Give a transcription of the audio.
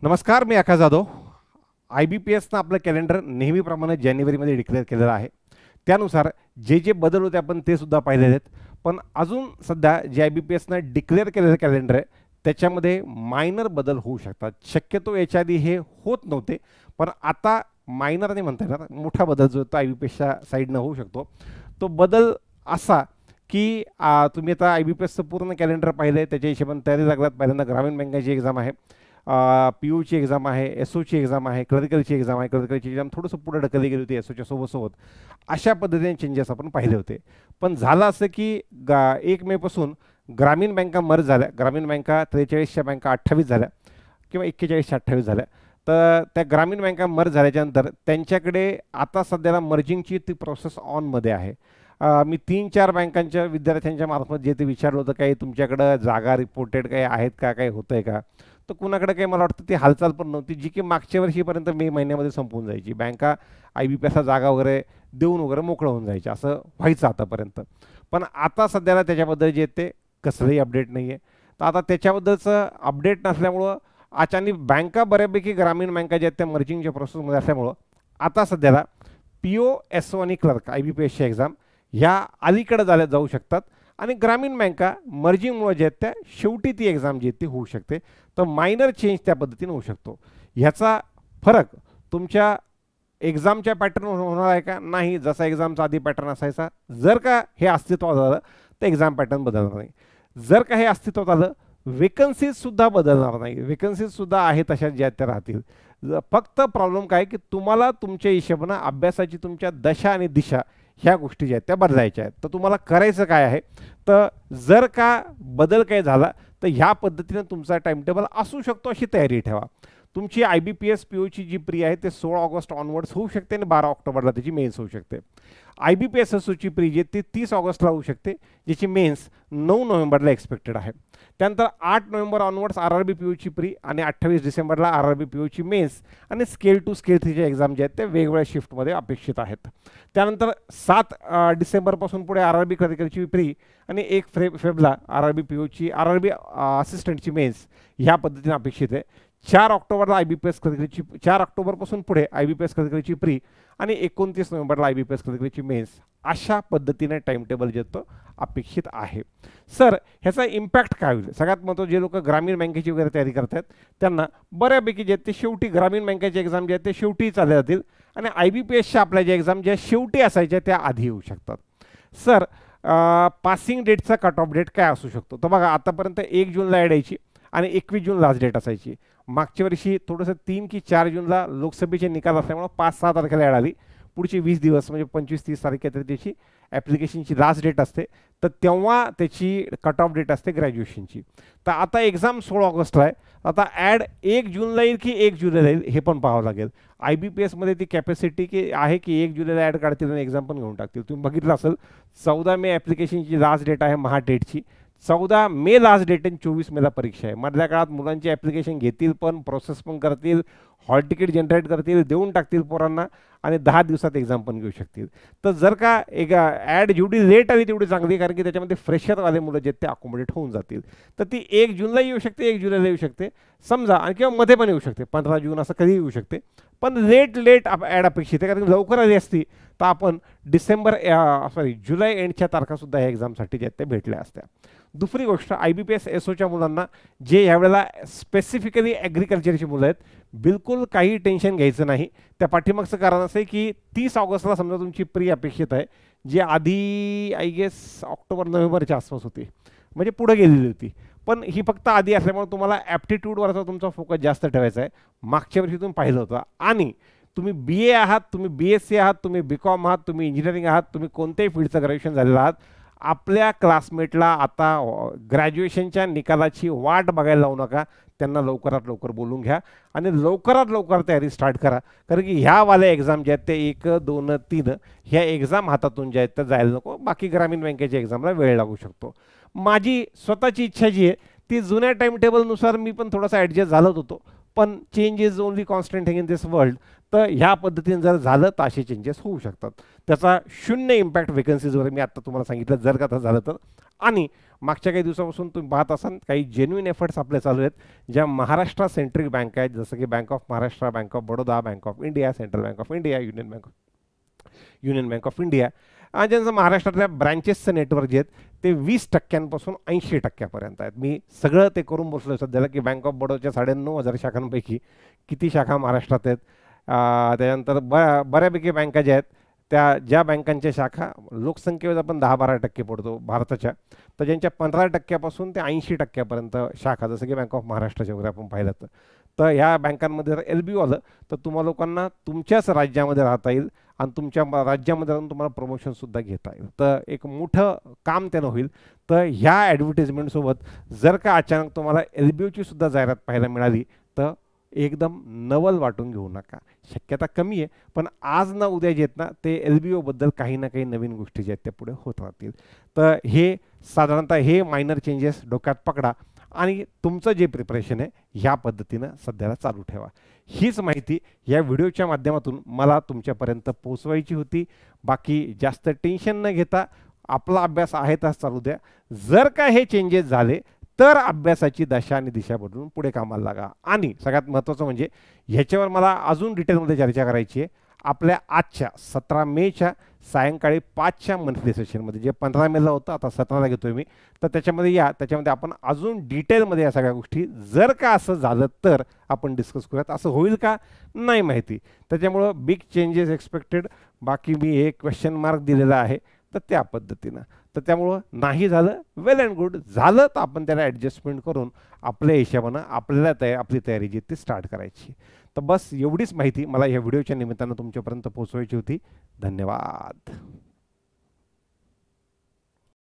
नमस्कार, मी आकाश जाधव. IBPSनं आपलं कॅलेंडर नेहमीप्रमाणे जानेवारीमध्ये डिक्लेअर केलेलं आहे. त्यानुसार जे जे बदल होते आपण ते सुद्धा पाहिलेले आहेत. पण अजून सध्या जे IBPSनं डिक्लेअर केलेलं कॅलेंडर आहे त्याच्यामध्ये मायनर बदल होऊ शकतात. शक्यतो याच्या आधी हे होत नव्हते, पण आता मायनर नाही म्हणता येणार, मोठा बदल जो तो IBPSच्या साईडनं होऊ शकतो. तो बदल असा की तुम्ही आता IBPSचं पूर्ण कॅलेंडर पाहिलं आहे, त्याच्या हिशोबाने तयारी लागलात. पहिल्यांदा ग्रामीण बँकेची एक्झाम आहे, PUची एक्झाम आहे, SOची एक्झाम आहे, क्लरिकलची एक्झाम आहे. क्लरिकलची एक्झाम थोडंसं पुढे ढकलली गेली होती SOच्या सोबत. अशा पद्धतीने चेंजेस आपण पाहिले होते. पण झालं असं की 1 मेपासून ग्रामीण बँका मर्ज झाल्या. ग्रामीण बँका 43च्या बँका 28 झाल्या किंवा 41च्या 28 झाल्या. तर त्या ग्रामीण बँका मर्ज झाल्याच्यानंतर त्यांच्याकडे आता सध्याला मर्जिंगची ती प्रोसेस ऑनमध्ये आहे. मी 3-4 बँकांच्या विद्यार्थ्यांच्या मार्फत जे ते विचारलं होतं, काही तुमच्याकडं जागा रिपोर्टेड काही आहेत का, काही होतं आहे का. तर कुणाकडे काही मला वाटतं ती हालचाल पण नव्हती, जी की मागच्या वर्षीपर्यंत मे महिन्यामध्ये संपून जायची. बँका IBPSला जागा वगैरे देऊन वगैरे मोकळं होऊन जायचे, असं व्हायचं आतापर्यंत. पण आता सध्याला त्याच्याबद्दल जे ते कसलंही अपडेट नाही आहे. तर आता त्याच्याबद्दलचं अपडेट नसल्यामुळं अचानक बँका बऱ्यापैकी ग्रामीण बँका ज्या आहेत त्या मर्जिंगच्या प्रोसेसमध्ये असल्यामुळं आता सध्याला PO, SO आणि क्लर्क IBPSच्या एक्झाम ह्या अलीकडे जाऊ शकतात आणि ग्रामीण बँका मर्जिंगमुळे जे आहेत त्या शेवटी ती एक्झाम जी आहे ती होऊ शकते. तर मायनर चेंज त्या पद्धतीने होऊ शकतो. ह्याचा फरक तुमच्या एक्झामच्या पॅटर्नवर होणार आहे का? नाही. जसा एक्झामचा आधी पॅटर्न असायचा, जर का हे अस्तित्वात आलं तर एक्झाम पॅटर्न बदलणार नाही. जर का हे अस्तित्वात आलं, वेकन्सीजसुद्धा बदलणार नाही. वेकन्सीजसुद्धा आहेत तशा ज्या त्या राहतील. फक्त प्रॉब्लेम काय की तुम्हाला तुमच्या हिशोबानं अभ्यासाची तुमच्या दशा आणि दिशा ह्या गोष्टी ज्या आहेत त्या बदलायच्या आहेत. तर तुम्हाला करायचं काय आहे, तर जर का बदल काही झाला तर ह्या पद्धतीने तुमचा टाइमटेबल असू शकतो, अशी तयारी ठेवा. तुमची IBPS POची जी प्री आहे ते 16 ऑगस्ट ऑनवर्ड्स होऊ शकते आणि 12 ऑक्टोबरला त्याची मेन्स होऊ शकते. IBPS SOची प्री जी ती 30 ऑगस्टला होऊ शकते, ज्याची मेन्स 9 नोव्हेंबरला एक्सपेक्टेड आहे. त्यानंतर 8 नोव्हेंबर ऑनवर्ड्स RRB POची प्री आणि 28 डिसेंबरला RRB POची मेन्स आणि स्केल 2 स्केल 3च्या एक्झाम ज्या आहेत त्या वेगवेगळ्या शिफ्टमध्ये अपेक्षित आहेत. त्यानंतर 7 डिसेंबरपासून पुढे RRB क्लरिकलची प्री आणि 1 फेब्रुवारीला RRB POची RRB असिस्टंटची मेन्स ह्या पद्धतीने अपेक्षित आहे. 4 ऑक्टोबरला IBPS क्लरिकलची 4 ऑक्टोबरपासून पुढे IBPS क्लरिकलची प्री आणि 29 नोव्हेंबरला IBPS क्लरिकलची मेन्स, अशा पद्धतीने टाइमटेबल जे तो अपेक्षित आहे. सर, ह्याचा इम्पॅक्ट काय होईल? सगळ्यात महत्त्वाचं, जे लोक ग्रामीण बँकेची वगैरे तयारी करतात त्यांना बऱ्यापैकी जे ते शेवटी ग्रामीण बँकेची एक्झाम जे आहेत ते शेवटी चालले जातील आणि IBPSच्या आपल्या ज्या एक्झाम ज्या शेवटी असायच्या त्या आधी येऊ शकतात. सर, पासिंग डेटचा कट ऑफ डेट काय असू शकतो? तर बघा, आतापर्यंत 1 जूनला ॲड यायची आणि 21 जून लास्ट डेट असायची. मागच्या वर्षी थोडंसं 3 की 4 जूनला लोकसभेचे निकाल असल्यामुळं 5-6 तारखेला ॲड आली. पुढचे 20 दिवस म्हणजे 25-30 तारखे तरी त्याची ॲप्लिकेशनची लास्ट डेट असते, तर तेव्हा त्याची कट ऑफ डेट असते ग्रॅज्युएशनची. तर आता एक्झाम 16 ऑगस्टला आहे. आता ॲड 1 जूनला येईल की 1 जुलैला येईल हे पण पाहावं लागेल. IBPSमध्ये ती कॅपॅसिटी की आहे की 1 जुलैला ॲड काढतील आणि एक्झाम पण घेऊन टाकतील. तुम्ही बघितलं असेल, 14 मे ॲप्लिकेशनची लास्ट डेट आहे महाटेटची, 14 मे लास्ट डेट आणि 24 मेला परीक्षा आहे. मधल्या काळात मुलांची ॲप्लिकेशन घेतील पण, प्रोसेस पण करतील, हॉल तिकीट जनरेट करतील, देऊन टाकतील पोरांना आणि 10 दिवसात एक्झाम पण घेऊ शकतील. तर जर का एक ॲड जेवढी लेट आली तेवढी चांगली, कारण की त्याच्यामध्ये फ्रेशरवाले मुलं जे ते अकोमोडेट होऊन जातील. तर ती 1 जूनला येऊ शकते, 1 जुलैला येऊ शकते समजा, आणि किंवा मध्ये पण येऊ शकते, 15 जून असं कधी येऊ शकते. पण लेट ॲड अपेक्षित आहे, कारण की लवकर आली असती तर आपण जुलै एंडच्या तारखासुद्धा ह्या एक्झामसाठी ज्या त्या भेटल्या असत्या. दुसरी गोष्ट, IBPS SOच्या मुलांना जे यावेळेला स्पेसिफिकली ॲग्रिकल्चरची मुलं आहेत, बिलकुल काही टेन्शन घ्यायचं नाही. त्या पाठीमागचं कारण असं आहे की 30 ऑगस्टला समजा तुमची प्री अपेक्षित आहे, जी आधी आय गेस ऑक्टोबर-नोव्हेंबरच्या आसपास होती, म्हणजे पुढे गेलेली होती. पण ही फक्त आधी असल्यामुळे तुम्हाला ॲप्टिट्यूडवरचा तुमचा फोकस जास्त ठेवायचा आहे. मागच्या वर्षी तुम्ही पाहिलं होतं. आणि तुम्ही BA आहात, तुम्ही BSc आहात, तुम्ही BCom आहात, तुम्ही इंजिनिअरिंग आहात, तुम्ही कोणत्याही फील्डचं ग्रॅज्युएशन झालेलं आहात, आपल्या क्लासमेटला आता ग्रॅज्युएशनच्या निकालाची वाट बघायला लावू नका. त्यांना लवकरात लवकर बोलून घ्या आणि लवकरात लवकर तयारी स्टार्ट करा, कारण की ह्यावाल्या एक्झाम ज्या आहेत ते 1, 2, 3 ह्या एक्झाम हातातून ज्या आहेत त्या जायला नको. बाकी ग्रामीण बँकेच्या एक्झामला वेळ लागू शकतो. माझी स्वतःची इच्छा जी आहे ती जुन्या टाइम टेबलनुसार मी पण थोडासा ॲडजस्ट झालत होतो, पण change is only constant thing in this world. तर ह्या पद्धतीने जर झालं तर असे चेंजेस होऊ शकतात. त्याचा 0 इम्पॅक्ट वेकन्सीजवर मी आता तुम्हाला सांगितलं, जर का झालं तर आणि मागच्या काही दिवसापासून तुम्ही पाहत असाल काही जेन्युइन एफर्ट्स आपले चालू आहेत ज्या महाराष्ट्र सेंट्रिक बँक आहेत, जसं की bank of Maharashtra, bank of Baroda, bank of India, central bank of India, union bank of India, आणि ज्यांचं महाराष्ट्रातल्या ब्रँचेसचं नेटवर्क जे आहेत ते 20% पासून 80% आहेत. मी सगळं ते करून बसलो सध्याला की बँक ऑफ बडोदाच्या 9,500 शाखांपैकी किती शाखा महाराष्ट्रात आहेत. त्याच्यानंतर बऱ्यापैकी बँका ज्या आहेत त्या ज्या बँकांच्या शाखा लोकसंख्येवर आपण 10-12% पडतो भारताच्या, तर ज्यांच्या 15% ते 80% शाखा, जसं की बँक ऑफ महाराष्ट्राच्या वगैरे आपण पाहिलं तर ह्या बँकांमध्ये जर LBO आलं तर तुम्हा लोकांना तुमच्याच राज्यामध्ये राहता येईल आणि तुमच्या राज्यामध्ये राहून तुम्हाला प्रमोशनसुद्धा घेता येईल. तर एक मोठं काम त्यानं होईल. तर ह्या ॲडव्हर्टिजमेंटसोबत जर का अचानक तुम्हाला LBOची सुद्धा जाहिरात पाहायला मिळाली तर एकदम नवल वाटून घेऊ नका. शक्यता कमी आहे, पण आज ना उद्या जे आहेत ना ते LBOबद्दल काही ना काही नवीन गोष्टी ज्या आहेत त्या पुढे होत राहतील. तर हे साधारणतः हे मायनर चेंजेस डोक्यात पकडा आणि तुमचं जे प्रिपरेशन आहे ह्या पद्धतीनं सध्याला चालू ठेवा. हीच माहिती या व्हिडिओच्या माध्यमातून मला तुमच्यापर्यंत पोहोचवायची होती. बाकी जास्त टेन्शन न घेता आपला अभ्यास आहे तास चालू द्या. जर का हे चेंजेस झाले तर अभ्यासाची दशा आणि दिशा बदलून पुढे कामाला लागा. आणि सगळ्यात महत्त्वाचं म्हणजे ह्याच्यावर मला अजून डिटेलमध्ये चर्चा करायची आहे आपल्या आजच्या 17 मेच्या सायंकाळी 5च्या मंथली सेशनमध्ये, जे 15 मेला होतं आता 17ला घेतोय मी, तर त्याच्यामध्ये या, त्याच्यामध्ये आपण अजून डिटेलमध्ये या सगळ्या गोष्टी जर का असं झालं तर आपण डिस्कस करूयात. असं होईल का नाही माहिती, त्याच्यामुळं बिग चेंजेस एक्सपेक्टेड. बाकी मी एक क्वेश्चन मार्क दिलेला आहे तर त्या पद्धतीनं. तर त्यामुळं नाही झालं वेल अँड गुड, झालं तर आपण त्याला ॲडजस्टमेंट करून आपल्या हिशोबानं आपल्याला आपली तयारी जी ती स्टार्ट करायची. तर बस एवढीच माहिती मला या व्हिडिओच्या निमित्तानं तुमच्यापर्यंत पोहोचवायची होती. धन्यवाद.